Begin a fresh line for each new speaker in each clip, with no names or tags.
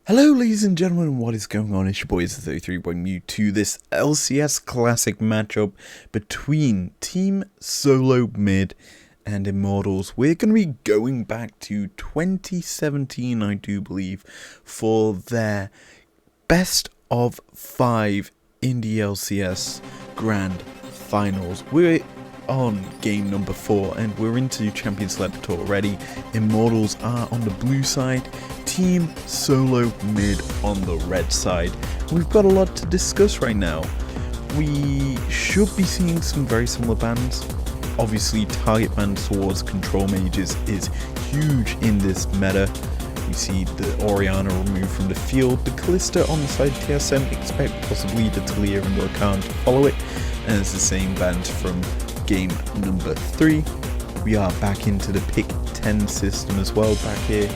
Hello ladies and gentlemen, what is going on? It's your boy Iz33 bringing you to this LCS Classic matchup between Team Solo Mid and Immortals. We're going to be going back to 2017, I do believe, for their best of 5 in the LCS Grand Finals. We're on game number 4 and we're into Champion Select already. Immortals are on the blue side, Team Solo Mid on the red side. We've got a lot to discuss right now. We should be seeing some very similar bans. Obviously target ban towards control mages is huge in this meta. We see the Orianna removed from the field, the Kalista on the side TSM, expect possibly the Talia and the Rakan to follow it, and it's the same bans from game number 3. We are back into the pick 10 system as well back here.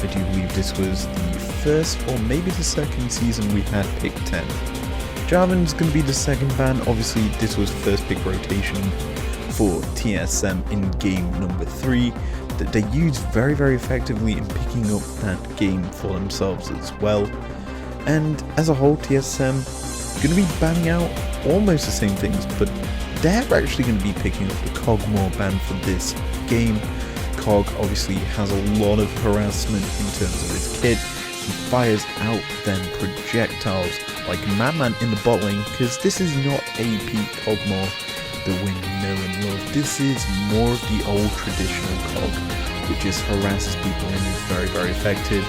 I do believe this was the first or maybe the second season we had pick 10. Jarvan's going to be the second ban. Obviously this was first pick rotation for TSM in game number 3 that they used very effectively in picking up that game for themselves as well. And as a whole, TSM going to be banning out almost the same things, but they're actually going to be picking up the Kog'Maw ban for this game. Kog obviously has a lot of harassment in terms of his kit. He fires out then projectiles like a madman in the bot lane, because this is not AP Kog'Maw that we know and love. This is more of the old traditional Kog, which just harasses people and is very effective.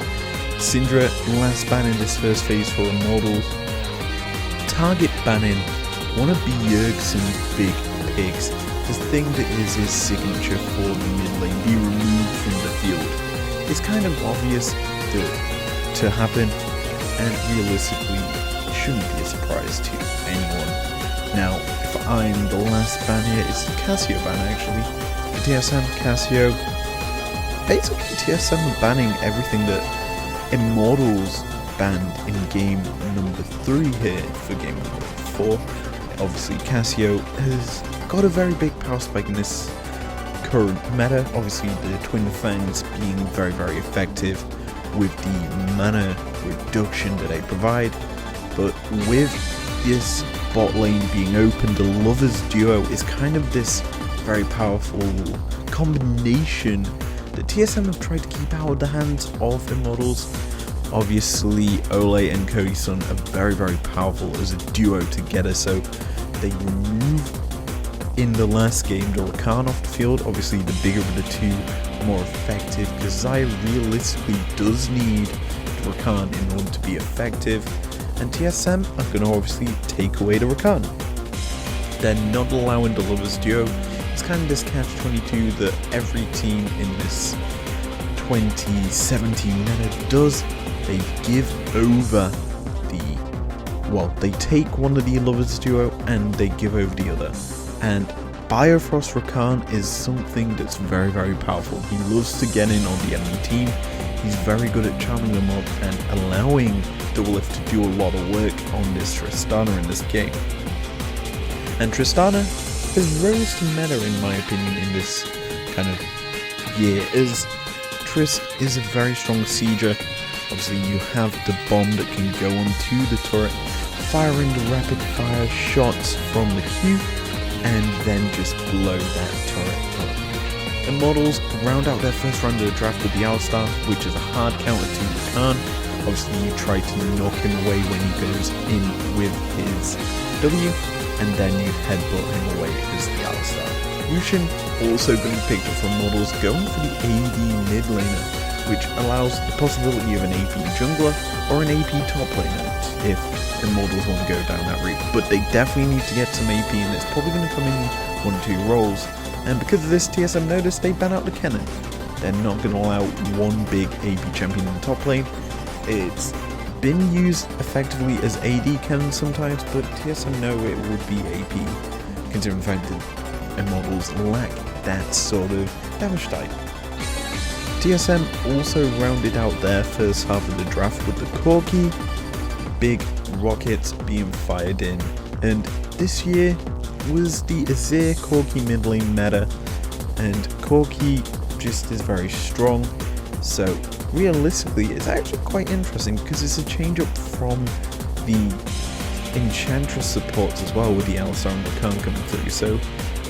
Syndra, last ban in this first phase for Immortals. Target banning one of Bjergsen's big picks, the thing that is his signature for the mid lane, be removed from the field. It's kind of obvious to happen, and realistically shouldn't be a surprise to anyone. Now, if I'm the last ban here, it's the Cassio ban actually. For TSM, Cassio, basically TSM are banning everything that Immortals banned in game number 3 here for game number 4. Obviously Cassio has got a very big power spike in this current meta. Obviously the Twin Fangs being very effective with the mana reduction that they provide, but with this bot lane being open, the Lovers duo is kind of this very powerful combination that TSM have tried to keep out of the hands of Immortals. Obviously Ole and Cody Sun are very powerful as a duo together, so they remove in the last game the Rakan off the field. Obviously the bigger of the two, more effective, because Xayah realistically does need the Rakan in order to be effective, and TSM are going to obviously take away the Rakan. They're not allowing the Lovers duo. It's kind of this catch-22 that every team in this 2017 meta does. They give over they take one of the Lovers duo and they give over the other. And Bifrost Rakan is something that's very powerful. He loves to get in on the enemy team. He's very good at charming them up and allowing Doublelift to do a lot of work on this Tristana in this game. And Tristana has rose to meta in my opinion in this kind of year, as Triss is a very strong sieger. Obviously you have the bomb that can go onto the turret, firing the rapid fire shots from the Q, and then just blow that turret up. Immortals round out their first round of the draft with the Alistar, which is a hard counter to Rakan. Obviously you try to knock him away when he goes in with his W, and then you headbutt him away as the Alistar. Lucian also being picked up from Immortals, going for the AD mid laner, which allows the possibility of an AP jungler or an AP top laner if Immortals want to go down that route. But they definitely need to get some AP, and it's probably going to come in 1 or 2 roles. And because of this, TSM noticed they ban out the Kennen. They're not going to allow one big AP champion in the top lane. It's been used effectively as AD Kennen sometimes, but TSM know it would be AP, considering the fact that Immortals lack that sort of damage type. TSM also rounded out their first half of the draft with the Corki, big rockets being fired in, and this year was the Azir Corki mid lane meta, and Corki just is very strong, so realistically, it's actually quite interesting because it's a change up from the Enchantress supports as well, with the Alistar and Rakan coming through. So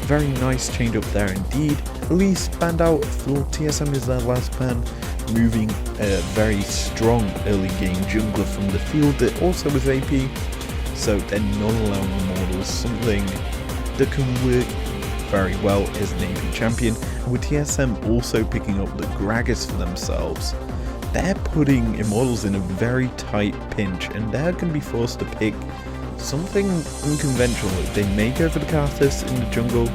very nice change up there indeed. At least banned out for TSM is their last ban, moving a very strong early game jungler from the field that also was AP. So they're not allowing Immortals, something that can work very well as an AP champion. And with TSM also picking up the Gragas for themselves, they're putting Immortals in a very tight pinch, and they're going to be forced to pick something unconventional. They may go for the Karthus in the jungle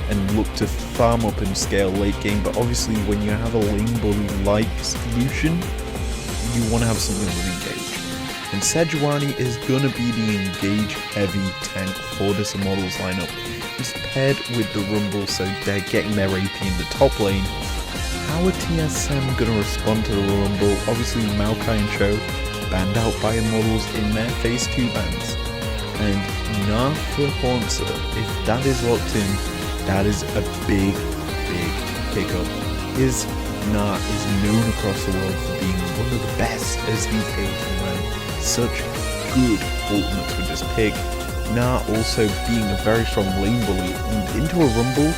and look to farm up and scale late game, but obviously when you have a lane bully like Lucian, you want to have something with engage. And Sejuani is going to be the engage heavy tank for this Immortals lineup. It's paired with the Rumble, so they're getting their AP in the top lane. How are TSM going to respond to the Rumble? Obviously Maokai and Cho banned out by Immortals in their phase 2 bans. And Nah for Haunter, if that is locked in, that is a big pickup. His Nah is known across the world for being one of the best as he's aging around. Such good ultimates with this pick. Nah also being a very strong lane bully, and into a Rumble,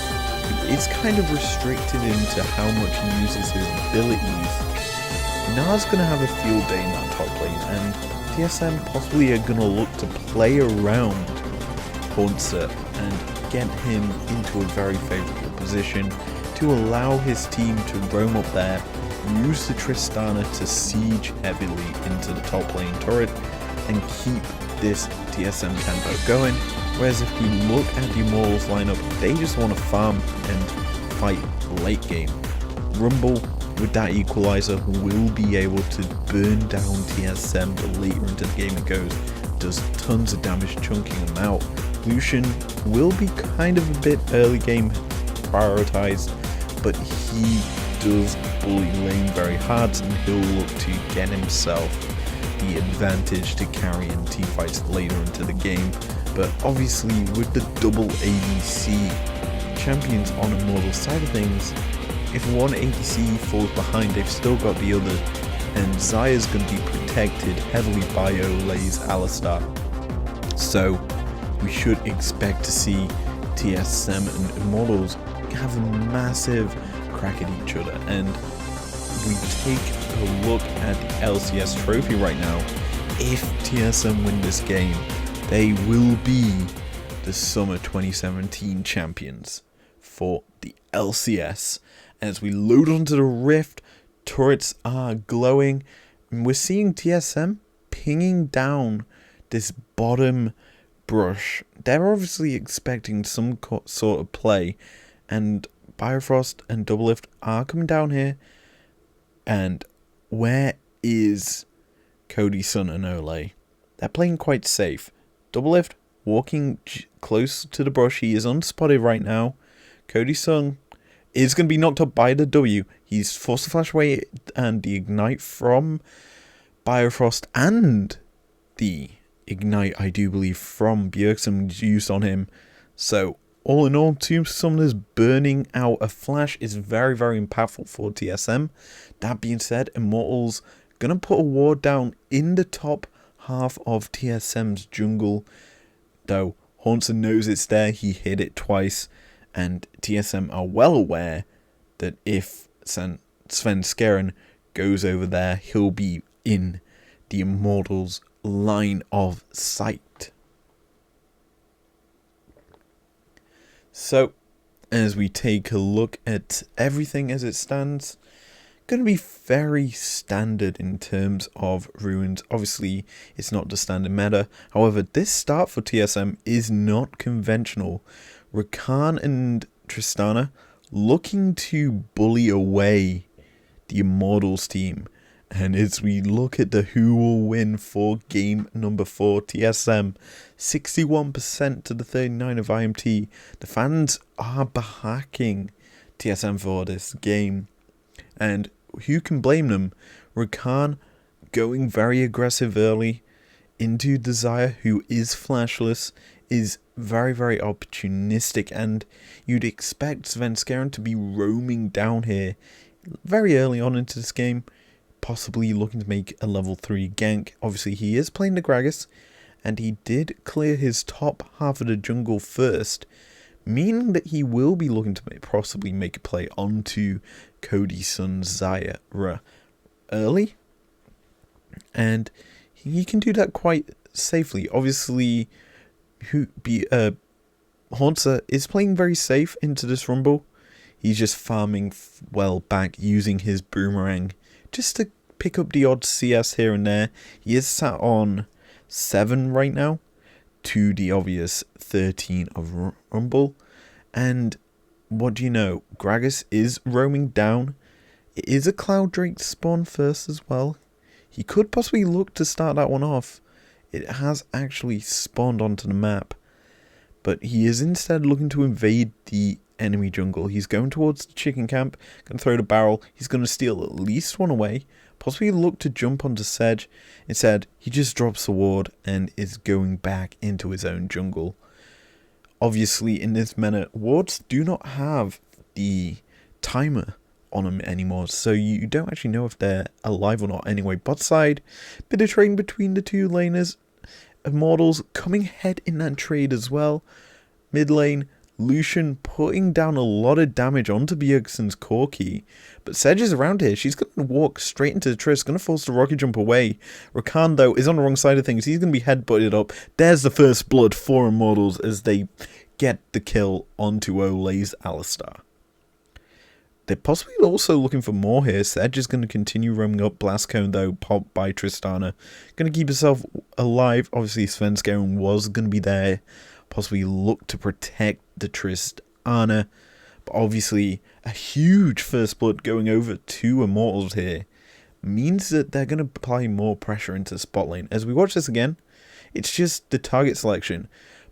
it's kind of restricted into how much he uses his abilities. Nah's going to have a field day in that top lane, and TSM possibly are going to look to play around Haunter and get him into a very favourable position to allow his team to roam up there, use the Tristana to siege heavily into the top lane turret, and keep this TSM tempo going. Whereas if we look at the Immortals lineup, they just want to farm and fight late game. Rumble with that equalizer will be able to burn down TSM the later into the game it goes, does tons of damage chunking them out. Lucian will be kind of a bit early game prioritized, but he does bully lane very hard, and he'll look to get himself the advantage to carry in teamfights later into the game. But obviously with the double ADC champions on Immortal side of things, if one ADC falls behind, they've still got the other, and Xayah's going to be protected heavily by Olay's Alistar. So we should expect to see TSM and Immortals have a massive crack at each other. And we take a look at the LCS trophy right now. If TSM win this game, they will be the Summer 2017 champions for the LCS. As we load onto the Rift, turrets are glowing, and we're seeing TSM pinging down this bottom brush. They're obviously expecting some sort of play, and Bifrost and Doublelift are coming down here. And where is Cody, Sun and Olay? They're playing quite safe. Doublelift walking close to the brush. He is unspotted right now. Cody Sun is going to be knocked up by the W. He's forced to flash away, and the Ignite from Bifrost and the Ignite, I do believe, from Bjergsen is used on him. So all in all, two summoners burning out a flash is very impactful for TSM. That being said, Immortals going to put a ward down in the top half of TSM's jungle. Though Haunter knows it's there, he hit it twice. And TSM are well aware that if Sven Skeren goes over there, he'll be in the Immortals' line of sight. So, as we take a look at everything as it stands, going to be very standard in terms of runes. Obviously, it's not the standard meta. However, this start for TSM is not conventional. Rakan and Tristana looking to bully away the Immortals team. And as we look at the who will win for game number 4, TSM 61% to the 39 of IMT. The fans are backing TSM for this game, and who can blame them? Rakan going very aggressive early into Desire, who is flashless, is very opportunistic, and you'd expect Sven Skeren to be roaming down here very early on into this game. possibly looking to make a level 3 gank. Obviously, he is playing the Gragas, and he did clear his top half of the jungle first, meaning that he will be looking to possibly make a play onto Cody's son Zyra early, and he can do that quite safely. Obviously, Haunter is playing very safe into this rumble. He's just farming well back using his boomerang just to pick up the odd CS here and there. He is sat on 7 right now to the obvious 13 of rumble. And what do you know? Gragas is roaming down. It is a Cloud Drake spawn first as well. He could possibly look to start that one off. It has actually spawned onto the map. But he is instead looking to invade the enemy jungle. He's going towards the chicken camp, going to throw the barrel. He's going to steal at least one away, possibly look to jump onto Sedge. Instead, he just drops the ward and is going back into his own jungle. Obviously, in this meta, wards do not have the timer on them anymore, so you don't actually know if they're alive or not. Anyway, bot side, bit of trading between the two laners. Immortals coming ahead in that trade as well. Mid lane, Lucian putting down a lot of damage onto Bjergsen's core key. But Sedge is around here. She's going to walk straight into the Triss. Going to force the rocket jump away. Rakan, though, is on the wrong side of things. He's going to be headbutted up. There's the first blood for Immortals as they get the kill onto Ole's Alistar. They're possibly also looking for more here. Sedge is going to continue roaming up. Blast Cone, though, popped by Tristana. Going to keep herself alive. Obviously, Svenskeren was going to be there. Possibly look to protect the Tristana. But obviously, a huge first blood going over to Immortals here means that they're going to apply more pressure into the spot lane. As we watch this again, it's just the target selection.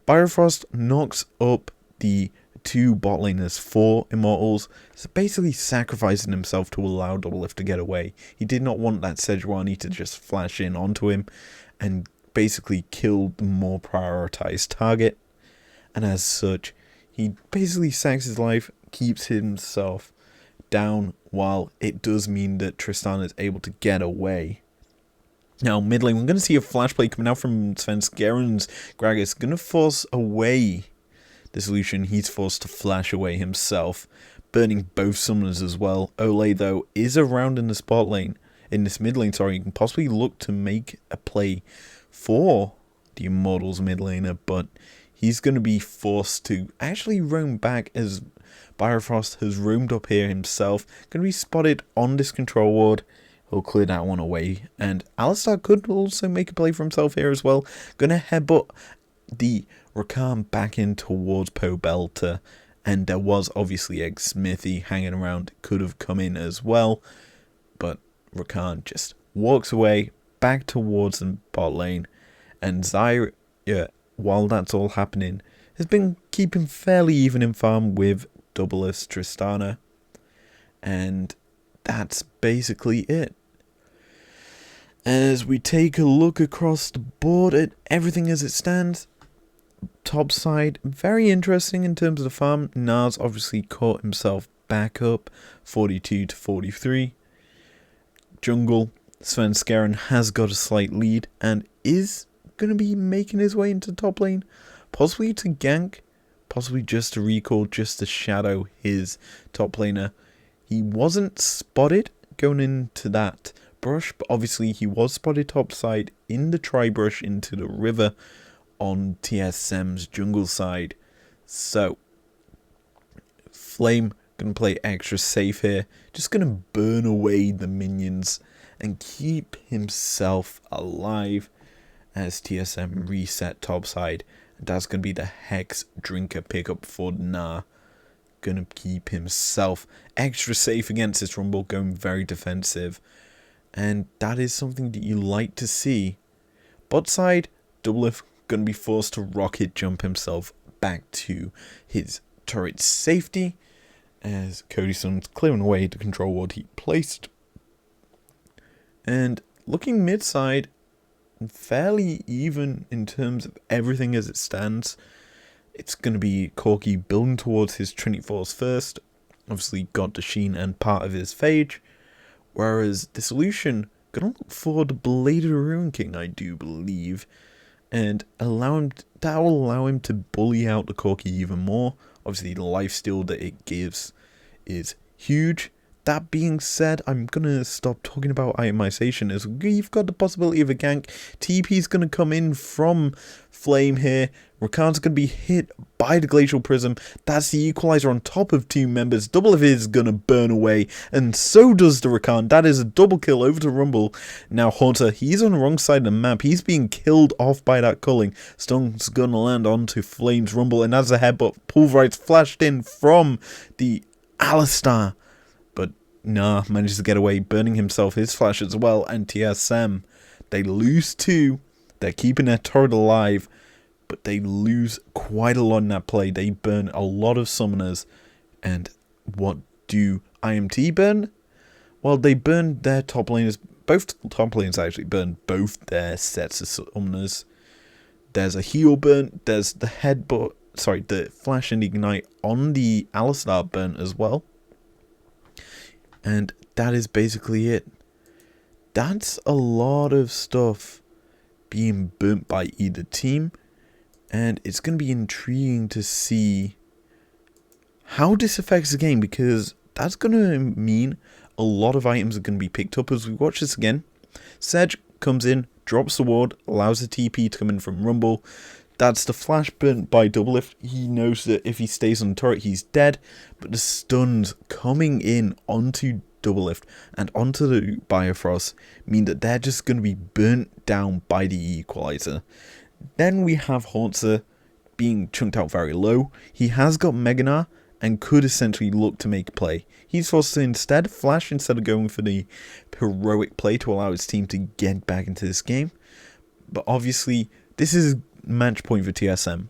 Bifrost knocks up the 2 bot laners for Immortals, so basically sacrificing himself to allow Doublelift to get away. He did not want that Sejuani to just flash in onto him and basically kill the more prioritized target. And as such, he basically sacks his life, keeps himself down, while it does mean that Tristan is able to get away. Now, mid lane, we're going to see a flash play coming out from Svenskeren's Gragas, going to force away the solution. He's forced to flash away himself, burning both summoners as well. Ole, though, is around in the spot lane, in this mid lane, sorry. You can possibly look to make a play for the Immortals mid laner, but he's going to be forced to actually roam back as Bifrost has roamed up here himself. Going to be spotted on this control ward. He'll clear that one away. And Alistar could also make a play for himself here as well. Going to headbutt the Rakan back in towards Pobelter, and there was obviously Egg Smithy hanging around, could have come in as well, but Rakan just walks away back towards the bot lane, and Zyra, while that's all happening, has been keeping fairly even in farm with Doublelift's Tristana, and that's basically it. As we take a look across the board at everything as it stands, top side, very interesting in terms of the farm. Nars obviously caught himself back up, 42 to 43. Jungle, Svenskeren has got a slight lead and is going to be making his way into top lane, possibly to gank, possibly just to recall, just to shadow his top laner. He wasn't spotted going into that brush, but obviously he was spotted topside in the tri-brush into the river on TSM's jungle side. So Flame gonna play extra safe here, just gonna burn away the minions and keep himself alive as TSM reset topside. And that's gonna be the Hex Drinker pickup for Gnar. Gonna keep himself extra safe against this rumble, going very defensive. And that is something that you like to see. Bot side, Doublelift going to be forced to rocket jump himself back to his turret safety as Cody's son's clearing away the control ward he placed. And looking mid side, fairly even in terms of everything as it stands. It's going to be Corki building towards his Trinity Force first. Obviously got the Sheen and part of his Phage. Whereas Dissolution gonna look for the Bladed Ruin King, I do believe, and that will allow him to bully out the Corki even more. Obviously, the lifesteal that it gives is huge. That being said, I'm gonna stop talking about itemization as we've got the possibility of a gank. TP's gonna come in from Flame here. Rakan's gonna be hit by the Glacial Prism. That's the equalizer on top of two members. Double of it is gonna burn away, and so does the Rakan. That is a double kill over to Rumble. Now Haunter, he's on the wrong side of the map. He's being killed off by that culling. Stun's gonna land onto Flame's Rumble, and as a headbutt, Pulverize flashed in from the Alistar. Nah, manages to get away, burning himself his flash as well, and TSM, they lose 2, they're keeping their turret alive, but they lose quite a lot in that play. They burn a lot of summoners, and what do IMT burn? Well, they burn their top laners, both top laners actually burn both their sets of summoners. There's a heal burn, there's the the flash and ignite on the Alistar burn as well. And that is basically it. That's a lot of stuff being burnt by either team. And it's going to be intriguing to see how this affects the game, because that's going to mean a lot of items are going to be picked up as we watch this again. Sedge comes in, drops the ward, allows the TP to come in from Rumble. That's the flash burnt by Doublelift. He knows that if he stays on the turret, he's dead. But the stuns coming in onto Doublelift and onto the Bifrost mean that they're just going to be burnt down by the equalizer. Then we have Haunter being chunked out very low. He has got Meganar and could essentially look to make a play. He's forced to instead flash instead of going for the heroic play to allow his team to get back into this game. But obviously, this is match point for TSM.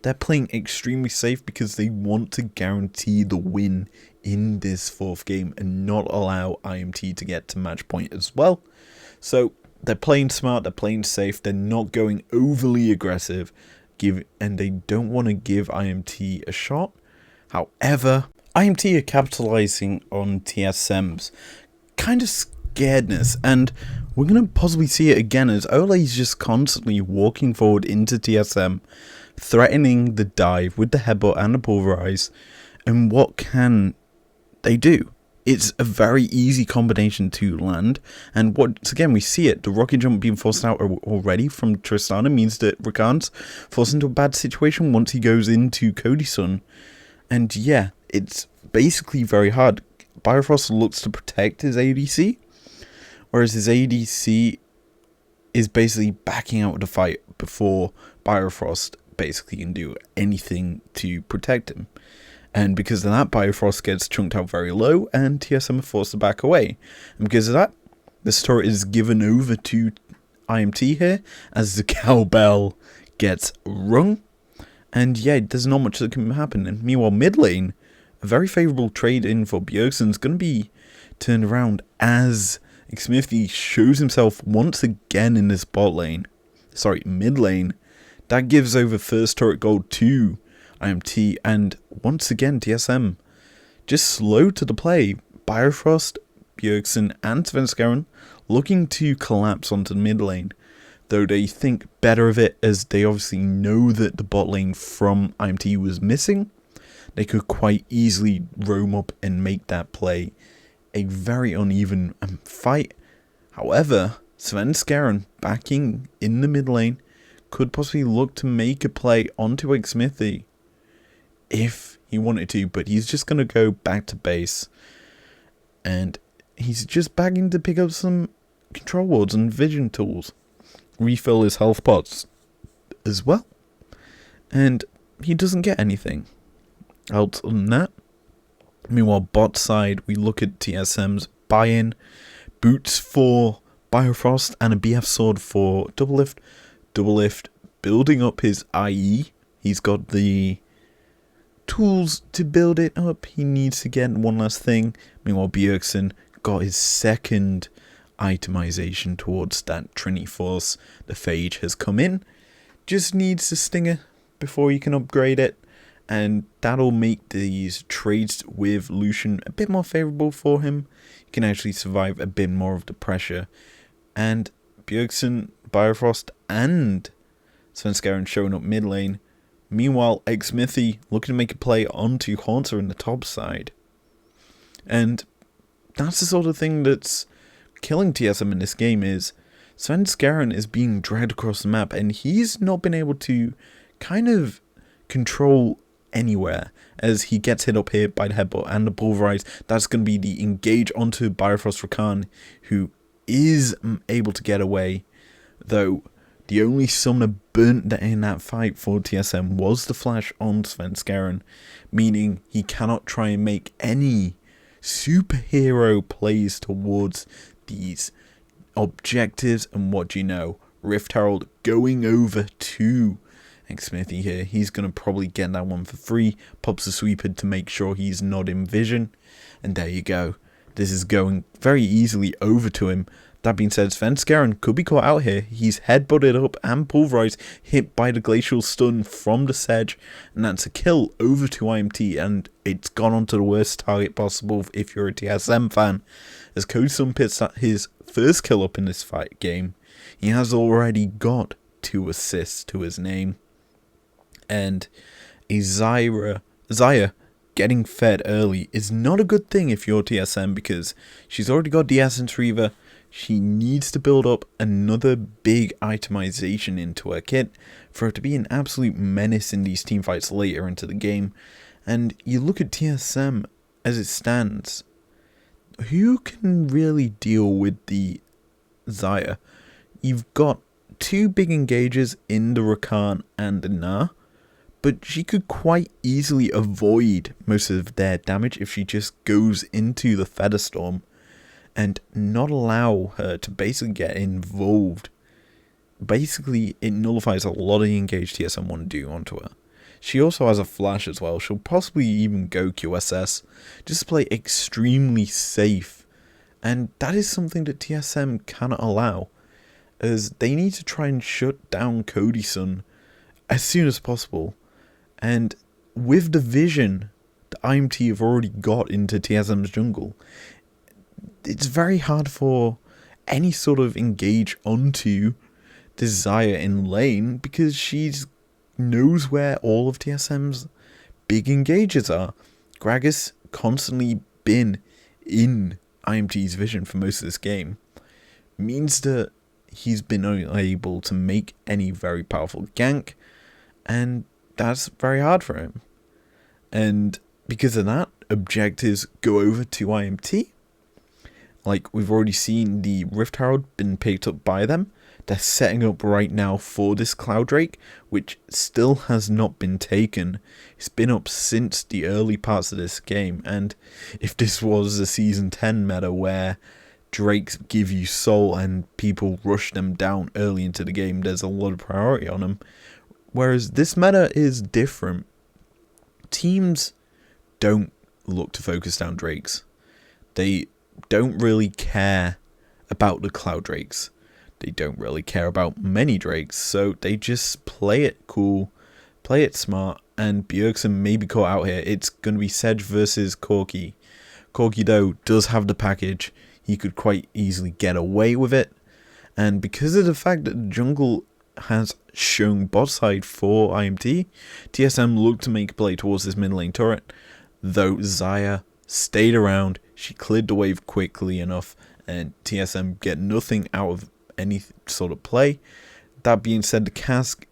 They're playing extremely safe because they want to guarantee the win in this 4th game and not allow IMT to get to match point as well. So they're playing smart, they're playing safe, they're not going overly aggressive, and they don't want to give IMT a shot. However, IMT are capitalizing on TSM's kind of scaredness, and we're going to possibly see it again as Ole's just constantly walking forward into TSM, threatening the dive with the headbutt and the pulverize. And what can they do? It's a very easy combination to land, and once again we see it. The rocket jump being forced out already from Tristana means that Rakan's forced into a bad situation once he goes into Cody-sun. And yeah, it's basically very hard. Bifrost looks to protect his ADC, whereas his ADC is basically backing out of the fight before Bifrost basically can do anything to protect him. And because of that, Bifrost gets chunked out very low, and TSM are forced to back away. And because of that, this turret is given over to IMT here, as the cowbell gets rung. And yeah, there's not much that can happen. And meanwhile, mid lane, a very favourable trade in for Bjergsen's going to be turned around as Xmithie shows himself once again in this mid lane. That gives over first turret gold to IMT, and once again TSM just slow to the play. Bifrost, Bjergsen and Svenskeren looking to collapse onto the mid lane, though they think better of it as they obviously know that the bot lane from IMT was missing. They could quite easily roam up and make that play a very uneven fight. However, Svenskeren backing in the mid lane could possibly look to make a play onto Xmithie if he wanted to, but he's just going to go back to base, and he's just bagging to pick up some control wards and vision tools, refill his health pots as well, and he doesn't get anything else than that. Meanwhile, bot side, we look at TSM's buy-in, boots for Bifrost and a BF sword for Doublelift. Doublelift building up his IE. He's got the tools to build it up. He needs to get one last thing. Meanwhile, Bjergsen got his second itemization towards that Trinity Force. The Phage has come in. Just needs the Stinger before you can upgrade it. and that'll make these trades with Lucian a bit more favourable for him. He can actually survive a bit more of the pressure. And Bjergsen, Bifrost, and Svenskeren showing up mid lane. Meanwhile, Xmithy looking to make a play onto Haunter in the top side. And that's the sort of thing that's killing TSM in this game, is Svenskeren is being dragged across the map and he's not been able to kind of control anywhere as he gets hit up here by the headbutt and the pulverize. That's going to be the engage onto Bifrost Rakan, who is able to get away, though the only summoner burnt in that fight for TSM was the flash on Svenskeren, meaning he cannot try and make any superhero plays towards these objectives. And what do you know? Rift Herald going over to Xmithy here. He's going to probably get that one for free. Pops a sweeper to make sure he's not in vision. And there you go. This is going very easily over to him. That being said, Svenskeren could be caught out here. He's headbutted up and pulverized, hit by the glacial stun from the Sedge, and that's a kill over to IMT, and it's gone on to the worst target possible if you're a TSM fan. As Kosun picks his first kill up in this fight game, he has already got 2 assists to his name. And a Xayah getting fed early is not a good thing if you're TSM, because she's already got the Essence Reaver. She needs to build up another big itemization into her kit for her to be an absolute menace in these teamfights later into the game. And you look at TSM as it stands, who can really deal with the Xayah? You've got 2 big engages in the Rakan and the Na, but she could quite easily avoid most of their damage if she just goes into the Featherstorm and not allow her to basically get involved. Basically, it nullifies a lot of the engage TSM want to do onto her. She also has a flash as well. She'll possibly even go QSS, just to play extremely safe. And that is something that TSM cannot allow, as they need to try and shut down Cody Sun as soon as possible. And with the vision that IMT have already got into TSM's jungle, it's very hard for any sort of engage onto Xayah in lane, because she knows where all of TSM's big engages are. Gragas constantly been in IMT's vision for most of this game, means that he's been unable to make any very powerful gank, and that's very hard for him. And because of that, objectives go over to IMT. Like, we've already seen the Rift Herald been picked up by them. They're setting up right now for this Cloud Drake, which still has not been taken. It's been up since the early parts of this game, and if this was a Season 10 meta where Drakes give you soul and people rush them down early into the game, there's a lot of priority on them. Whereas this meta is different. Teams don't look to focus down Drakes. They don't really care about the Cloud Drakes. They don't really care about many Drakes, so they just play it cool, play it smart, and Bjergsen may be caught out here. It's going to be Sedge versus Corki. Corki, though, does have the package. He could quite easily get away with it, and because of the fact that the jungle has shown bot side for IMT, TSM looked to make a play towards this mid lane turret, though Xayah stayed around. She cleared the wave quickly enough, and TSM get nothing out of any sort of play. That being said, the cask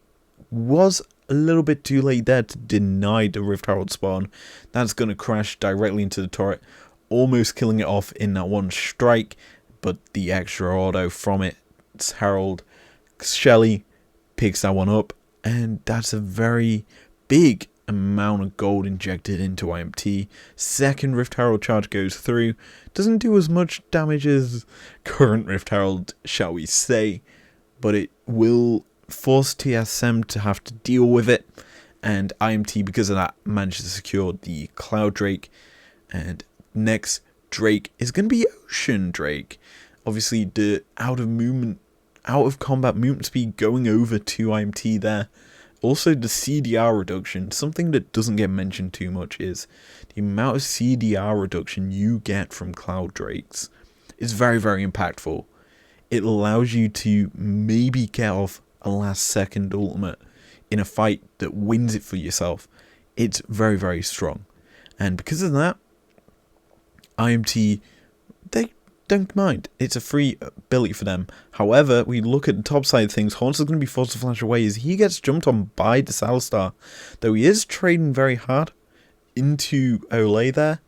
was a little bit too late there to deny the Rift Herald spawn. That's going to crash directly into the turret, almost killing it off in that one strike, but the extra auto from its Herald, Shelly picks that one up, and that's a very big amount of gold injected into IMT. Second Rift Herald charge goes through. Doesn't do as much damage as current Rift Herald, shall we say, but it will force TSM to have to deal with it, and IMT, because of that, managed to secure the Cloud Drake. And next Drake is going to be Ocean Drake. Obviously, the out of combat movement speed going over to IMT there, also the CDR reduction. Something that doesn't get mentioned too much is the amount of CDR reduction you get from Cloud Drakes is very, very impactful. It allows you to maybe get off a last second ultimate in a fight that wins it for yourself. It's very, very strong. And because of that, IMT, they don't mind. It's a free ability for them. However, we look at the top side of things. Haunter's going to be forced to flash away as he gets jumped on by the Alistar. Though he is trading very hard into Olay there,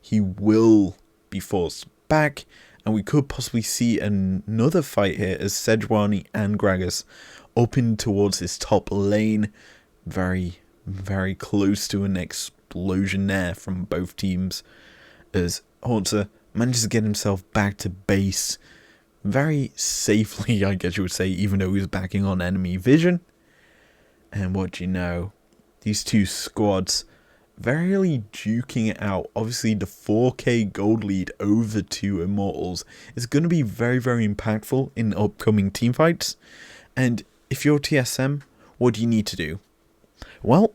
he will be forced back. And we could possibly see another fight here as Sejuani and Gragas open towards his top lane. Very, very close to an explosion there from both teams as Haunter manages to get himself back to base very safely, I guess you would say, even though he was backing on enemy vision. And what do you know? These two squads very duking it out. Obviously, the 4k gold lead over to Immortals is going to be very, very impactful in upcoming teamfights. And if you're TSM, what do you need to do? Well,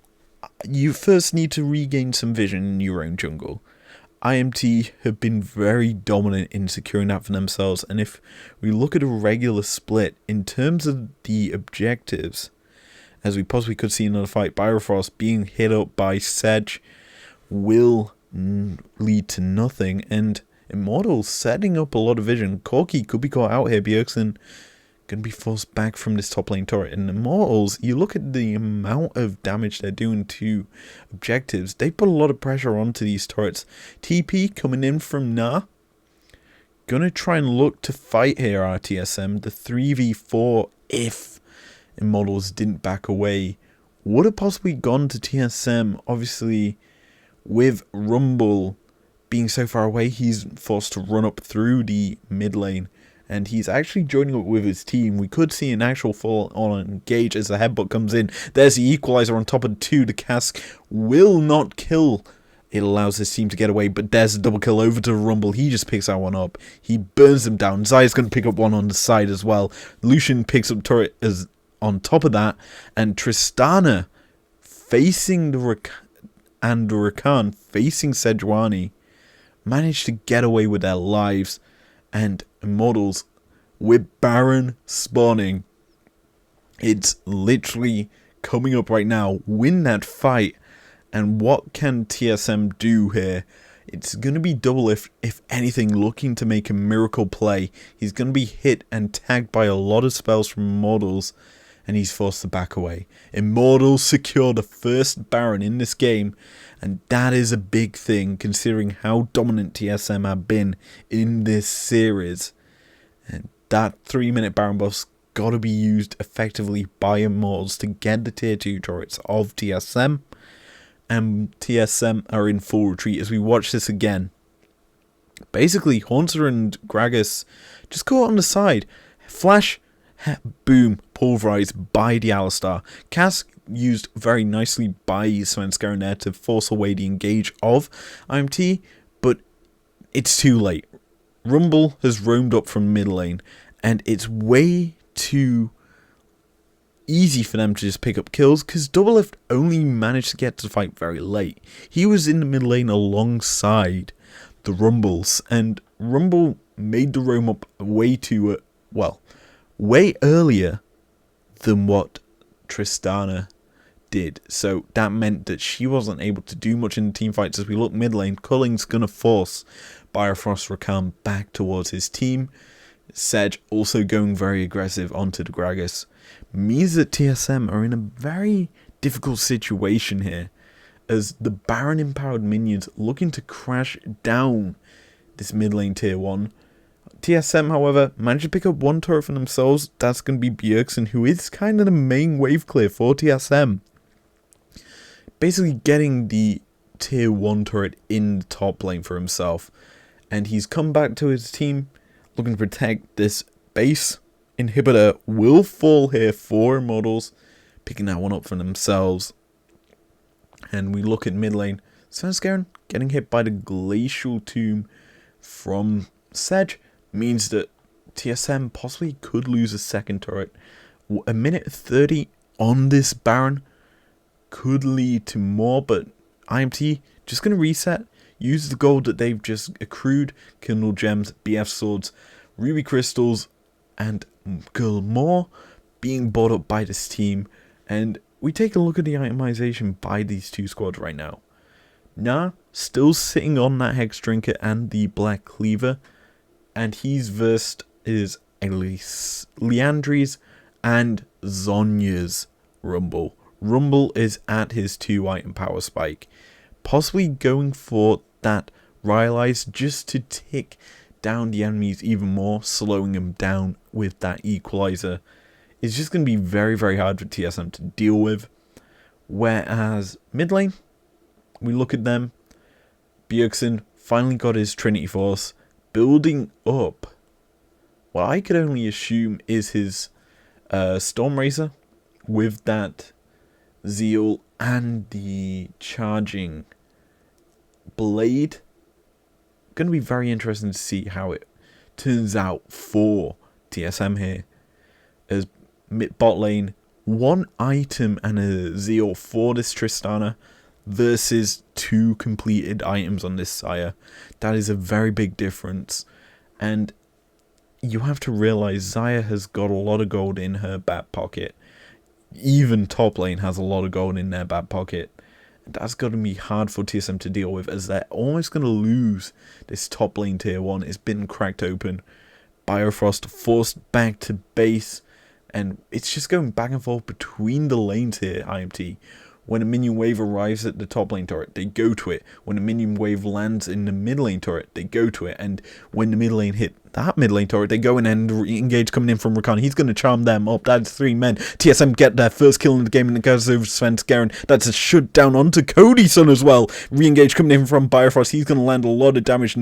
you first need to regain some vision in your own jungle. IMT have been very dominant in securing that for themselves, and if we look at a regular split in terms of the objectives, as we possibly could see another fight, Bifrost being hit up by Sedge will lead to nothing, and Immortals setting up a lot of vision. Corki could be caught out here. Bjergsen going to be forced back from this top lane turret. And Immortals, you look at the amount of damage they're doing to objectives. They put a lot of pressure onto these turrets. TP coming in from Na. Going to try and look to fight here, our TSM. The 3v4, if Immortals didn't back away, would have possibly gone to TSM. Obviously, with Rumble being so far away, he's forced to run up through the mid lane. And he's actually joining up with his team. We could see an actual fall on engage as the headbutt comes in. There's the equalizer on top of 2. The cask will not kill. It allows his team to get away, but there's a double kill over to Rumble. He just picks that one up. He burns them down. Zaya's going to pick up one on the side as well. Lucian picks up turret as on top of that. And Tristana facing the Rakan facing Sejuani managed to get away with their lives. And Immortals, with Baron spawning, it's literally coming up right now. Win that fight. And what can TSM do here? It's going to be double if anything, looking to make a miracle play. He's going to be hit and tagged by a lot of spells from Immortals, and he's forced to back away. Immortals secure the first Baron in this game, and that is a big thing considering how dominant TSM have been in this series. And that 3-minute Baron buff's got to be used effectively by Immortals to get the tier 2 turrets of TSM. And TSM are in full retreat as we watch this again. Basically, Haunter and Gragas just caught on the side. Flash, boom, pulverized by the Alistar. Cask used very nicely by Svenskeren there to force away the engage of IMT, but it's too late. Rumble has roamed up from mid lane, and it's way too easy for them to just pick up kills because Doublelift only managed to get to the fight very late. He was in the mid lane alongside the Rumbles, and Rumble made the roam up way earlier than what Tristana did. So that meant that she wasn't able to do much in the team fights. As we look mid lane, Culling's going to force Bifrost Rakan back towards his team. Sedge also going very aggressive onto the Gragas. Means that TSM are in a very difficult situation here, as the Baron empowered minions looking to crash down this mid lane tier 1. TSM, however, managed to pick up one turret for themselves. That's going to be Bjergsen, who is kind of the main wave clear for TSM. Basically getting the tier 1 turret in the top lane for himself. And he's come back to his team, looking to protect this base. Inhibitor will fall here for Immortals, picking that one up for themselves. And we look at mid lane. Svenskeren getting hit by the Glacial Tomb from Sedge means that TSM possibly could lose a second turret. A minute 30 on this Baron could lead to more, but IMT just going to reset, use the gold that they've just accrued, Kindle Gems, BF Swords, Ruby Crystals, and more being bought up by this team. And we take a look at the itemization by these two squads right now. Nah, still sitting on that Hex Drinker and the Black Cleaver, and he's versed is Elise, Leandri's, and Zonya's Rumble. Rumble is at his 2-item power spike, possibly going for that Rylai's just to tick down the enemies even more, slowing them down with that equalizer. It's just going to be very, very hard for TSM to deal with. Whereas mid lane, we look at them. Bjergsen finally got his Trinity Force, building up what I could only assume is his Stormrazor with that Zeal and the charging blade. Going to be very interesting to see how it turns out for TSM here. As bot lane, 1 item and a Zeal for this Tristana versus 2 completed items on this Xayah. That is a very big difference. And you have to realize Xayah has got a lot of gold in her back pocket. Even top lane has a lot of gold in their back pocket. That's going to be hard for TSM to deal with, as they're almost going to lose this top lane tier 1. It's been cracked open. Bifrost forced back to base, and it's just going back and forth between the lanes here, IMT. When a minion wave arrives at the top lane turret, they go to it. When a minion wave lands in the mid lane turret, they go to it. And when the mid lane hit that mid lane turret, they go in and engage coming in from Rakan. He's going to charm them up. That's 3 men. TSM get their first kill in the game, and it goes over Svenskeren. That's a shutdown onto Cody's son as well. Re-engage coming in from Bifrost. He's going to land a lot of damage.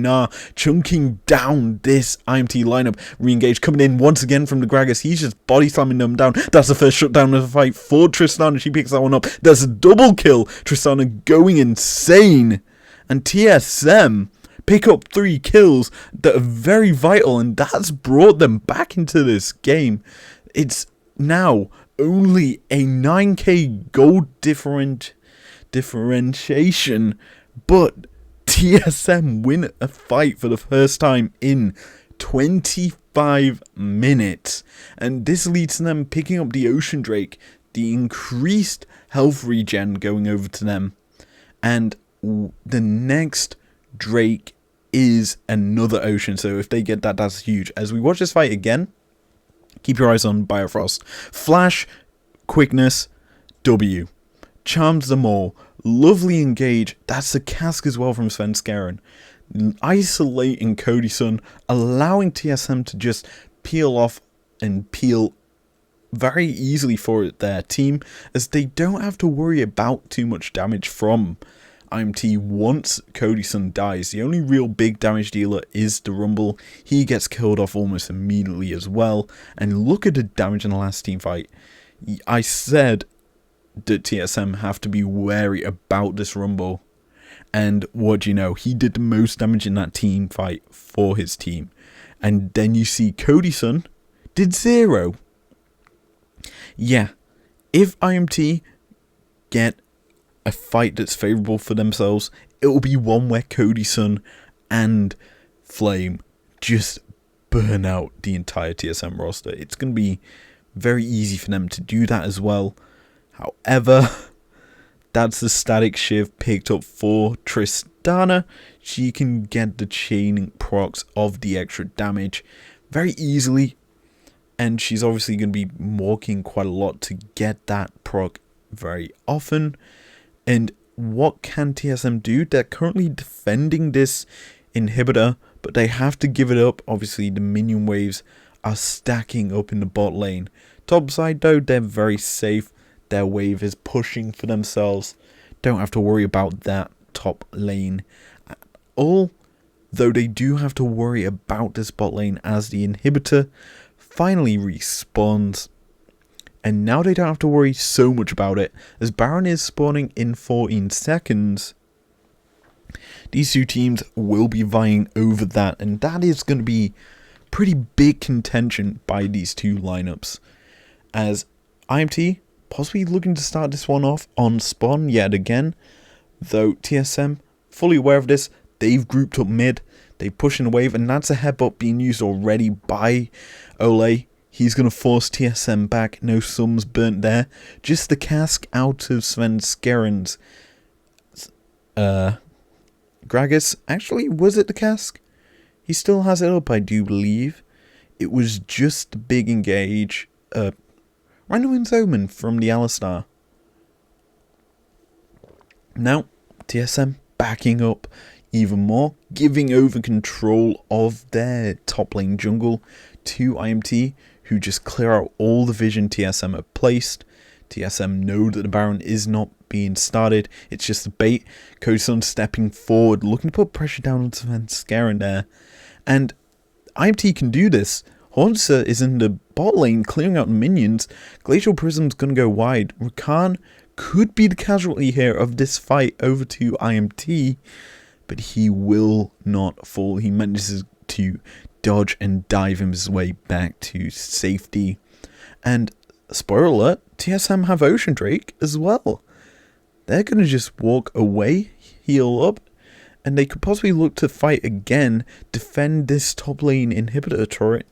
Chunking down this IMT lineup. Re-engage coming in once again from the Gragas. He's just body slamming them down. That's the first shutdown of the fight for Tristana. She picks that one up. There's a double kill. Tristana going insane. And TSM pick up 3 kills that are very vital, and that's brought them back into this game. It's now only a 9k gold differentiation, but TSM win a fight for the first time in 25 minutes, and this leads to them picking up the Ocean Drake, the increased health regen going over to them, and the next Drake is another ocean, so if they get that, that's huge. As we watch this fight again, keep your eyes on Bifrost. Flash, quickness, W. Charms them all. Lovely engage. That's the cask as well from Svenskeren. Isolating Codyson, allowing TSM to just peel off and peel very easily for their team, as they don't have to worry about too much damage from IMT once Codyson dies. The only real big damage dealer is the Rumble. He gets killed off almost immediately as well. And look at the damage in the last team fight. I said that TSM have to be wary about this Rumble. And what do you know? He did the most damage in that team fight for his team. And then you see Codyson did 0. Yeah, if IMT get a fight that's favourable for themselves, it will be one where Codyson and Flame just burn out the entire TSM roster. It's going to be very easy for them to do that as well. However, that's the static shift picked up for Tristana. She can get the chaining procs of the extra damage very easily, and she's obviously going to be walking quite a lot to get that proc very often. And what can TSM do? They're currently defending this inhibitor, but they have to give it up. Obviously, the minion waves are stacking up in the bot lane. Top side, though, they're very safe. Their wave is pushing for themselves. Don't have to worry about that top lane at all. Though they do have to worry about this bot lane as the inhibitor finally respawns. And now they don't have to worry so much about it, as Baron is spawning in 14 seconds. These two teams will be vying over that, and that is going to be pretty big contention by these two lineups. As IMT possibly looking to start this one off on spawn yet again. Though TSM, fully aware of this, they've grouped up mid. They push in a wave, and that's a headbutt being used already by Ole. He's going to force TSM back. No sums burnt there. Just the cask out of Sven Skerren's Gragas. Actually, was it the cask? He still has it up, I do believe. It was just the big engage. Random Omen from the Alistar. Now, TSM backing up even more, giving over control of their top lane jungle to IMT, who just clear out all the vision TSM have placed. TSM know that the Baron is not being started, it's just a bait. Kosun stepping forward, looking to put pressure down on Sven Skerren there. And IMT can do this. Hornser is in the bot lane clearing out minions. Glacial Prism's gonna go wide. Rakan could be the casualty here of this fight over to IMT, but he will not fall. He manages to dodge and dive his way back to safety. And spoiler alert, TSM have Ocean Drake as well. They're going to just walk away, heal up, and they could possibly look to fight again, defend this top lane inhibitor turret.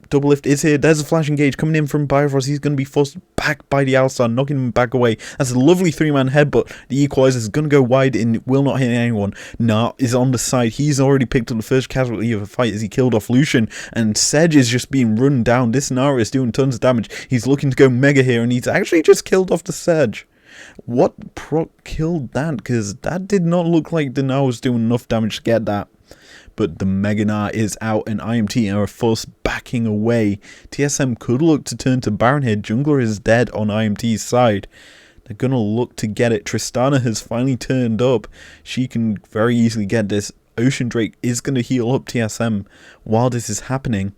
Double lift is here. There's a flash engage coming in from Bifrost. He's going to be forced back by the Alistar, knocking him back away. That's a lovely 3-man headbutt. The equalizer is going to go wide and will not hit anyone. Nah is on the side. He's already picked up the first casualty of a fight as he killed off Lucian. And Sedge is just being run down. This Nara is doing tons of damage. He's looking to go mega here, and he's actually just killed off the Sedge. What proc killed that? Because that did not look like the Nara was doing enough damage to get that. But the Mega Gnar is out, and IMT are forced backing away. TSM could look to turn to Baron here. Jungler is dead on IMT's side. They're going to look to get it. Tristana has finally turned up. She can very easily get this. Ocean Drake is going to heal up TSM while this is happening.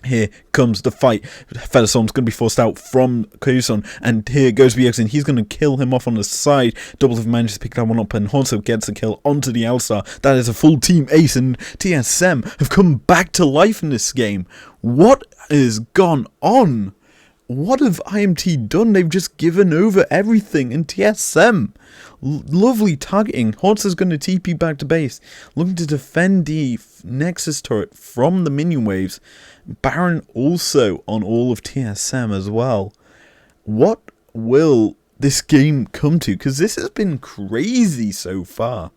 Here comes the fight. Featherstorm's going to be forced out from Kosun, and here goes Bjergsen. He's going to kill him off on the side. Double Lift manages to pick that one up, and also gets a kill onto the Alistar. That is a full team ace, and TSM have come back to life in this game. What has gone on? What have IMT done? They've just given over everything, and TSM, lovely targeting. Hortz is going to TP back to base, looking to defend the Nexus turret from the minion waves. Baron also on all of TSM as well. What will this game come to? Because this has been crazy so far.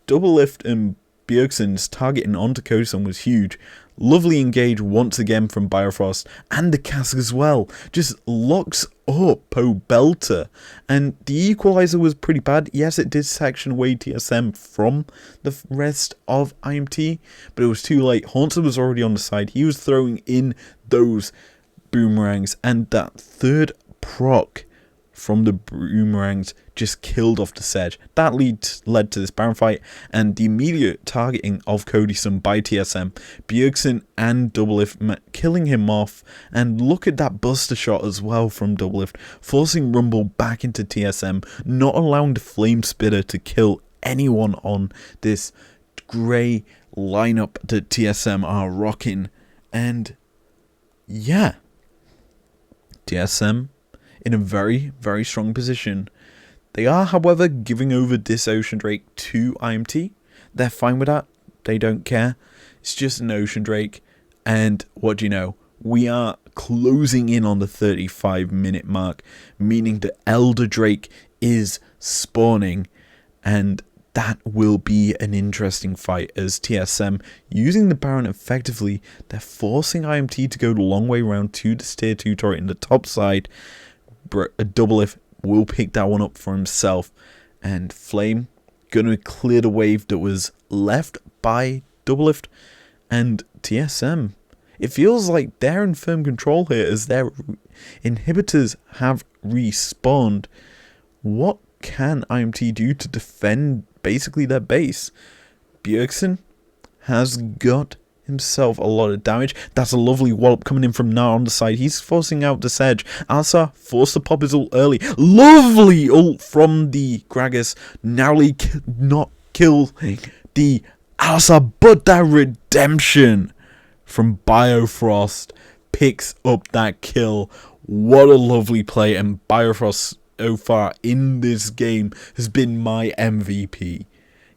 Double Lift and Bjergsen's targeting onto Kosun was huge. Lovely engage once again from Bifrost, and the cask as well. Just locks up Belter. And the equalizer was pretty bad. Yes, it did section away TSM from the rest of IMT, but it was too late. Haunter was already on the side. He was throwing in those boomerangs, and that third proc from the boomerangs just killed off the Sedge. That led to this Baron fight and the immediate targeting of Codyson by TSM. Bjergsen and Doublelift killing him off, and look at that buster shot as well from Doublelift, forcing Rumble back into TSM, not allowing the Flame Spitter to kill anyone on this grey lineup that TSM are rocking. And yeah, TSM in a very, very strong position. They are, however, giving over this Ocean Drake to IMT. They're fine with that. They don't care. It's just an Ocean Drake. And what do you know? We are closing in on the 35-minute mark, meaning the Elder Drake is spawning. And that will be an interesting fight as TSM, using the Baron effectively, they're forcing IMT to go the long way around to the tier 2 turret in the top side. A Doublelift will pick that one up for himself, and Flame gonna clear the wave that was left by Doublelift and TSM. It feels like they're in firm control here as their inhibitors have respawned. What can IMT do to defend basically their base? Bjergsen has got himself a lot of damage. That's a lovely wallop coming in from Gnar on the side. He's forcing out the Sedge. Alistar forced to pop his ult early. Lovely ult from the Gragas. Narrowly not kill the Alistar, but that redemption from Biofrost picks up that kill. What a lovely play, and Bifrost so far in this game has been my MVP.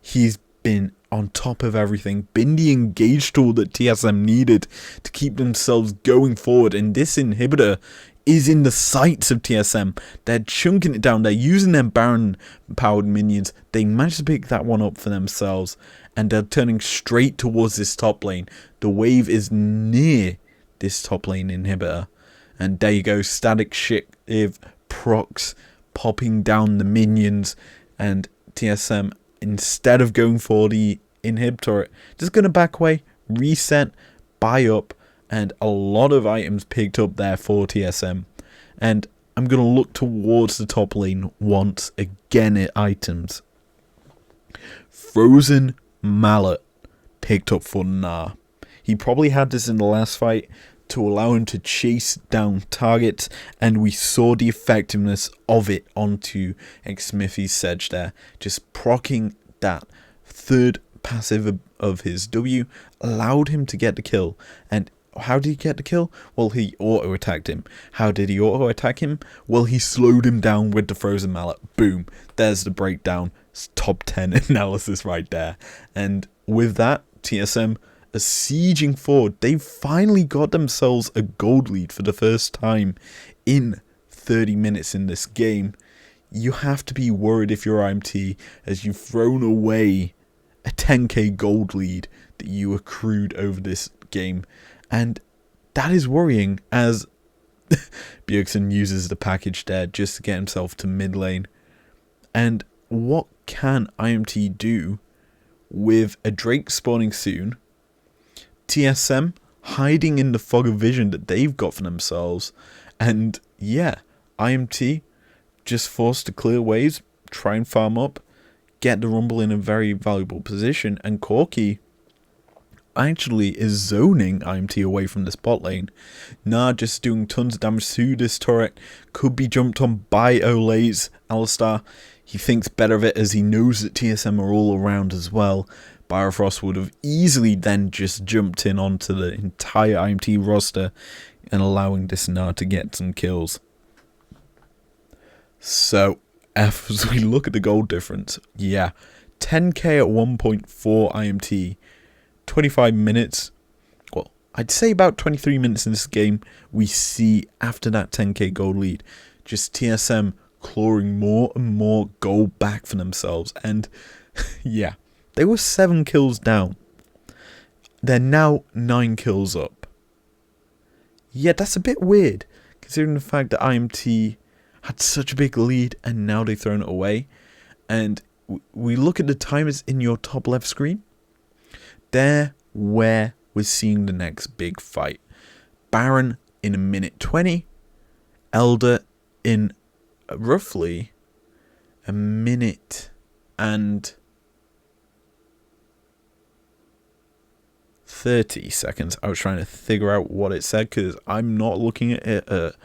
He's been on top of everything, been the engage tool that TSM needed to keep themselves going forward, and this inhibitor is in the sights of TSM. They're chunking it down, they're using their Baron powered minions, they managed to pick that one up for themselves, and they're turning straight towards this top lane. The wave is near this top lane inhibitor, and there you go, static shiv procs popping down the minions, and TSM, instead of going for the inhib turret, just going to back away, reset, buy up, and a lot of items picked up there for TSM. And I'm going to look towards the top lane once again at items. Frozen Mallet picked up for Nah. He probably had this in the last fight to allow him to chase down targets, and we saw the effectiveness of it onto Smithy's Sedge there. Just proccing that third passive of his W allowed him to get the kill. And how did he get the kill? Well, he auto-attacked him. How did he auto-attack him? Well, he slowed him down with the Frozen Mallet. Boom. There's the breakdown. It's top 10 analysis right there. And with that, TSM are sieging forward. They finally got themselves a gold lead for the first time in 30 minutes in this game. You have to be worried if you're IMT, as you've thrown away a 10k gold lead that you accrued over this game. And that is worrying, as Bjergsen uses the package there just to get himself to mid lane. And what can IMT do with a Drake spawning soon, TSM hiding in the fog of vision that they've got for themselves, and yeah, IMT just forced to clear waves, try and farm up, get the Rumble in a very valuable position, and Corki actually is zoning IMT away from the spot lane. Nah, just doing tons of damage to this turret, could be jumped on by Olay's Alistar. He thinks better of it as he knows that TSM are all around as well. Bifrost would have easily then just jumped in onto the entire IMT roster and allowing this Nah to get some kills. So, as we look at the gold difference, yeah, 10k at 1.4 IMT, 25 minutes, well, I'd say about 23 minutes in this game, we see after that 10k gold lead, just TSM clawing more and more gold back for themselves. And yeah, they were 7 kills down. They're now 9 kills up. Yeah, that's a bit weird, considering the fact that IMT had such a big lead and now they've thrown it away. And we look at the timers in your top left screen. There where we're seeing the next big fight. Baron in 1:20. Elder in roughly 1 and 30 seconds. I was trying to figure out what it said because I'm not looking at it a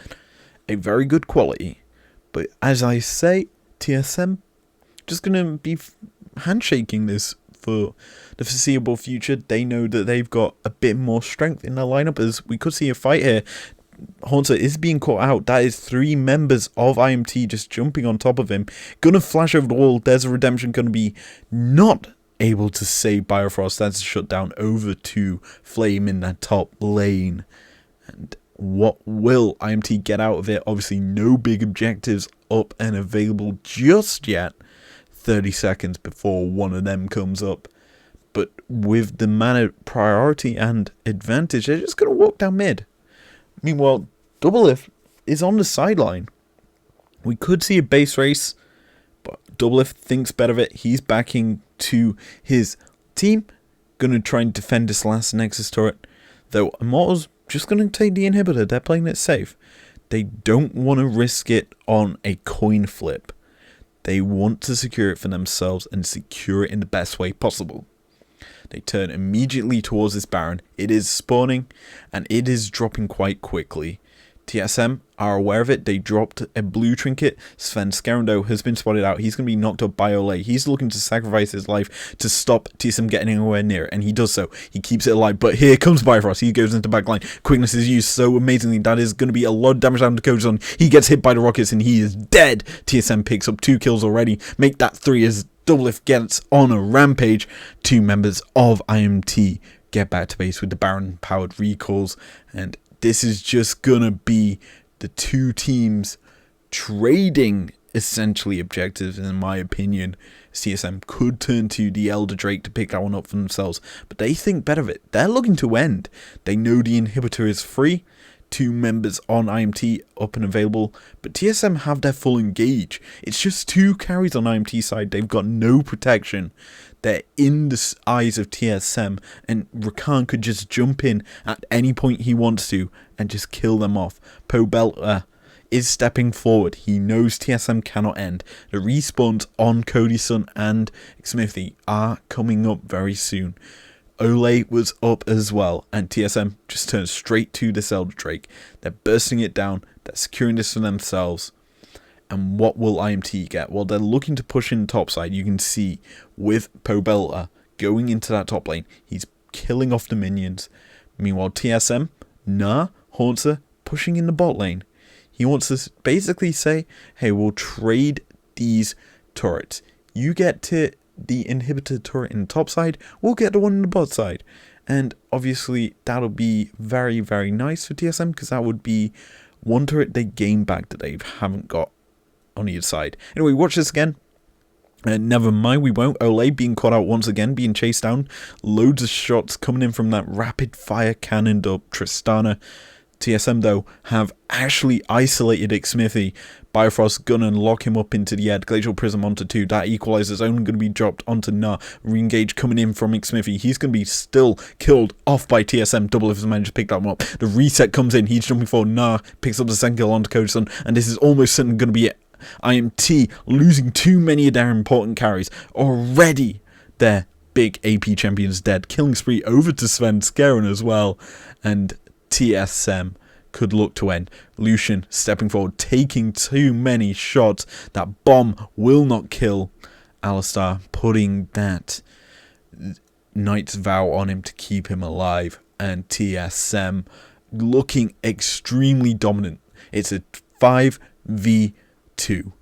very good quality. But as I say, TSM just going to be handshaking this for the foreseeable future. They know that they've got a bit more strength in their lineup, as we could see a fight here. Haunter is being caught out. That is 3 members of IMT just jumping on top of him. Gonna flash over the wall. There's a redemption. Gonna be not able to save Bifrost. That's a shutdown over to Flame in that top lane. And what will IMT get out of it? Obviously, no big objectives up and available just yet. 30 seconds before one of them comes up. But with the mana priority and advantage, they're just going to walk down mid. Meanwhile, Doublelift is on the sideline. We could see a base race, but Doublelift thinks better of it. He's backing to his team. Going to try and defend this last Nexus turret. Though Immortal's just going to take the inhibitor. They're playing it safe. They don't want to risk it on a coin flip. They want to secure it for themselves and secure it in the best way possible. They turn immediately towards this Baron. It is spawning and it is dropping quite quickly. TSM are aware of it. They dropped a blue trinket. Sven Skerendo has been spotted out. He's going to be knocked up by Ole. He's looking to sacrifice his life to stop TSM getting anywhere near it, and he does so. He keeps it alive, but here comes Bifrost. He goes into backline. Quickness is used so amazingly. That is going to be a lot of damage down to Koji-san. He gets hit by the rockets, and he is dead. TSM picks up 2 kills already. Make that 3 as Doublelift gets on a rampage. 2 members of IMT get back to base with the Baron-powered recalls, and this is just gonna be the 2 teams trading essentially objectives, in my opinion. TSM could turn to the Elder Drake to pick that one up for themselves, but they think better of it. They're looking to end. They know the inhibitor is free. 2 members on IMT up and available, but TSM have their full engage. It's just 2 carries on IMT side. They've got no protection. They're in the eyes of TSM, and Rakan could just jump in at any point he wants to and just kill them off. Pobelta is stepping forward. He knows TSM cannot end. The respawns on Cody-san and Smithy are coming up very soon. Ole was up as well, and TSM just turns straight to this Elder Drake. They're bursting it down. They're securing this for themselves. And what will IMT get? Well, they're looking to push in top side. You can see with Pobelta going into that top lane, he's killing off the minions. Meanwhile, TSM, Haunter pushing in the bot lane. He wants to basically say, hey, we'll trade these turrets. You get to the inhibitor turret in the top side, we'll get the one in the bot side. And obviously, that'll be very, very nice for TSM, because that would be one turret they gain back that they haven't got on either side. Anyway, watch this again. Never mind, we won't. Ole being caught out once again, being chased down. Loads of shots coming in from that rapid fire cannoned up Tristana. TSM, though, have actually isolated Xmithy. Bifrost gonna lock him up into the Ed. Glacial Prism onto 2. That equalizer's only going to be dropped onto Na. Reengage coming in from Xmithy. He's going to be still killed off by TSM. Doublelift has managed to pick that one up. The reset comes in. He's jumping forward. Na picks up the second kill onto Koji-san. And this is almost certainly going to be it. IMT losing too many of their important carries. Already their big AP champions dead. Killing spree over to Sven Skeren as well. And TSM could look to end. Lucian stepping forward, taking too many shots. That bomb will not kill Alistar, putting that Knight's Vow on him to keep him alive. And TSM looking extremely dominant. It's a 5v2.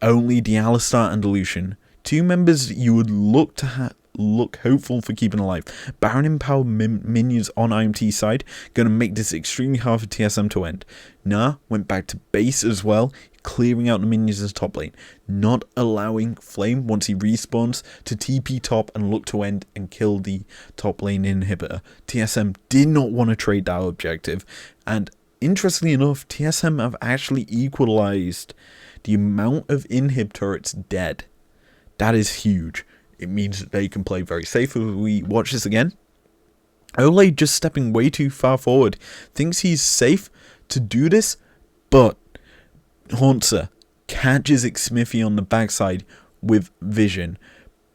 Only the Alistar and the Lucian, 2 members you would look to look hopeful for keeping alive. Baron empowered minions on IMT side, going to make this extremely hard for TSM to end. Na went back to base as well, clearing out the minions as top lane, not allowing Flame, once he respawns, to TP top and look to end and kill the top lane inhibitor. TSM did not want to trade that objective, and interestingly enough, TSM have actually equalized the amount of inhib turrets dead. That is huge. It means that they can play very safe. If we watch this again, Ole just stepping way too far forward. Thinks he's safe to do this, but Haunter catches Xmithy on the backside with vision.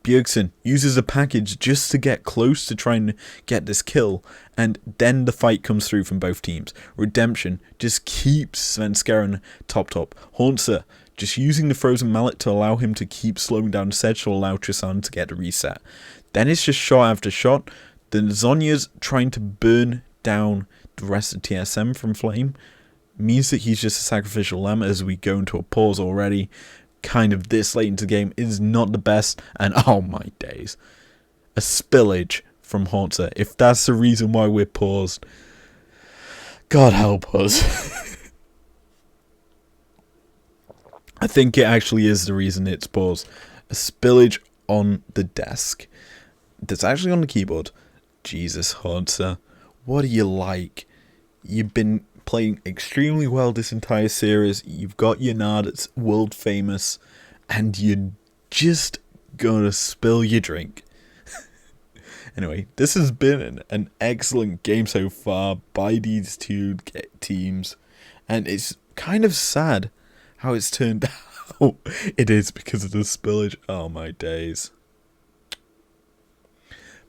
Bjergsen uses a package just to get close to try and get this kill, and then the fight comes through from both teams. Redemption just keeps Sven Skeren top. Haunter just using the frozen mallet to allow him to keep slowing down Sedge to allow Tristan to get a reset. Then it's just shot after shot. The Zhonya's trying to burn down the rest of TSM from Flame. Means that he's just a sacrificial lamb as we go into a pause already. Kind of this late into the game is not the best. And oh my days. A spillage from Haunter. If that's the reason why we're paused, God help us. I think it actually is the reason it's paused. A spillage on the desk. That's actually on the keyboard. Jesus, Haunter. What are you like? You've been playing extremely well this entire series. You've got your Nard that's world famous. And you're just gonna spill your drink. Anyway, this has been an excellent game so far by these 2 teams. And it's kind of sad how it's turned out. It is because of the spillage. Oh my days.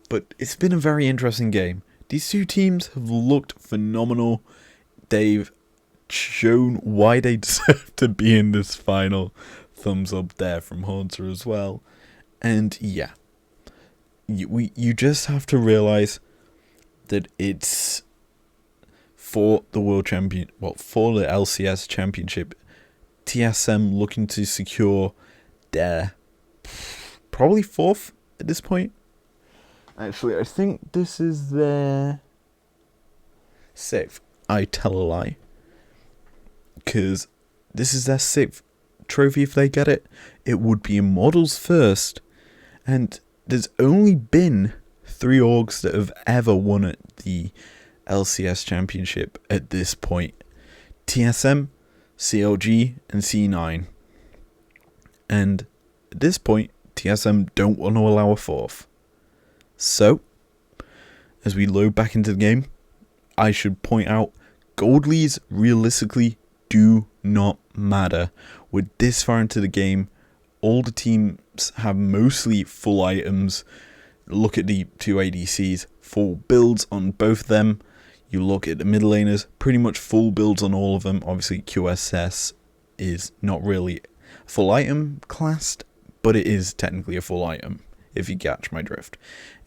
But it's been a very interesting game. These 2 teams have looked phenomenal. they've shown why they deserve to be in this final. Thumbs up there from Haunter as well. And yeah, you just have to realize that it's for the world champion, for the LCS championship. TSM looking to secure their probably 4th at this point. Actually, I think this is their 6th. I tell a lie. Because this is their 6th trophy if they get it. It would be Immortals first. And there's only been 3 orgs that have ever won at the LCS championship at this point. TSM, CLG, and C9. And at this point, TSM don't want to allow a 4th. So, as we load back into the game, I should point out, gold leads realistically do not matter. We're this far into the game. All the teams have mostly full items. Look at the 2 ADCs, full builds on both of them. You look at the mid laners, pretty much full builds on all of them. Obviously, QSS is not really a full item classed, but it is technically a full item, if you catch my drift.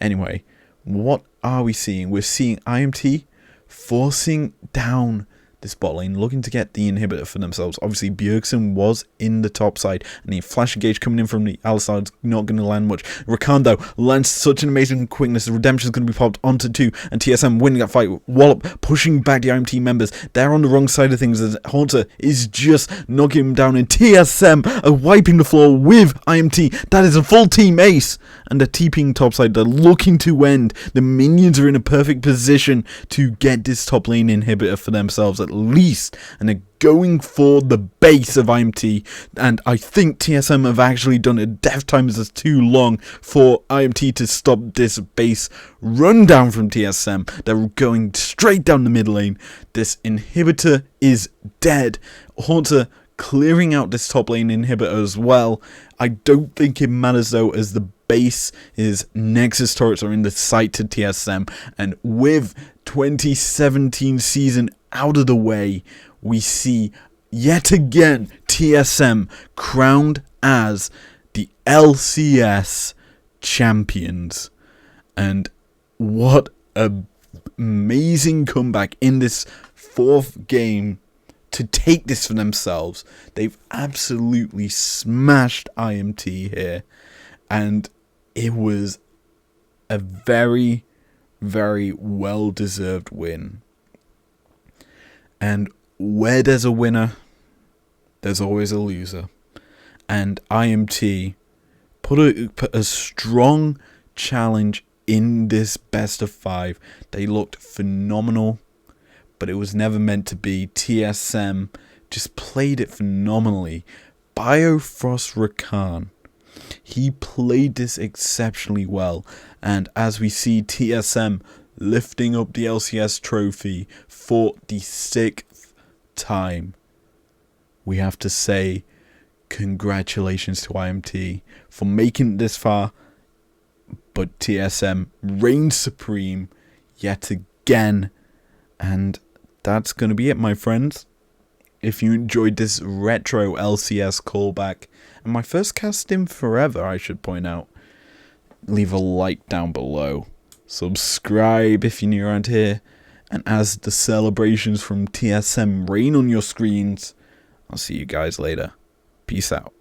Anyway, what are we seeing? We're seeing IMT forcing down this bot lane, looking to get the inhibitor for themselves. Obviously, Bjergsen was in the top side, and the flash engage coming in from the outside is not going to land much. Rakan, though, lands such an amazing quickness. The redemption is going to be popped onto 2, and TSM winning that fight. Wallop pushing back the IMT members. They're on the wrong side of things, as Haunter is just knocking him down, and TSM are wiping the floor with IMT. That is a full team ace, and they're TPing topside. They're looking to end. The minions are in a perfect position to get this top lane inhibitor for themselves at least, and they're going for the base of IMT, and I think TSM have actually done it. Death times is too long for IMT to stop this base rundown from TSM. They're going straight down the mid lane. This inhibitor is dead. Haunter clearing out this top lane inhibitor as well. I don't think it matters though, as the base is Nexus turrets are in the sight to TSM, and with 2017 season out of the way, we see yet again TSM crowned as the LCS champions. And what an amazing comeback in this 4th game to take this for themselves. They've absolutely smashed IMT here, and it was a very, very well-deserved win. And where there's a winner, there's always a loser. And IMT put a strong challenge in this best of 5. They looked phenomenal, but it was never meant to be. TSM just played it phenomenally. Biofrost Rakan, he played this exceptionally well. And as we see TSM lifting up the LCS trophy for the 6th time, we have to say congratulations to IMT for making it this far. But TSM reigns supreme yet again. And that's going to be it, my friends. If you enjoyed this retro LCS callback, and my first cast in forever, I should point out, leave a like down below. Subscribe if you're new around here. And as the celebrations from TSM rain on your screens, I'll see you guys later. Peace out.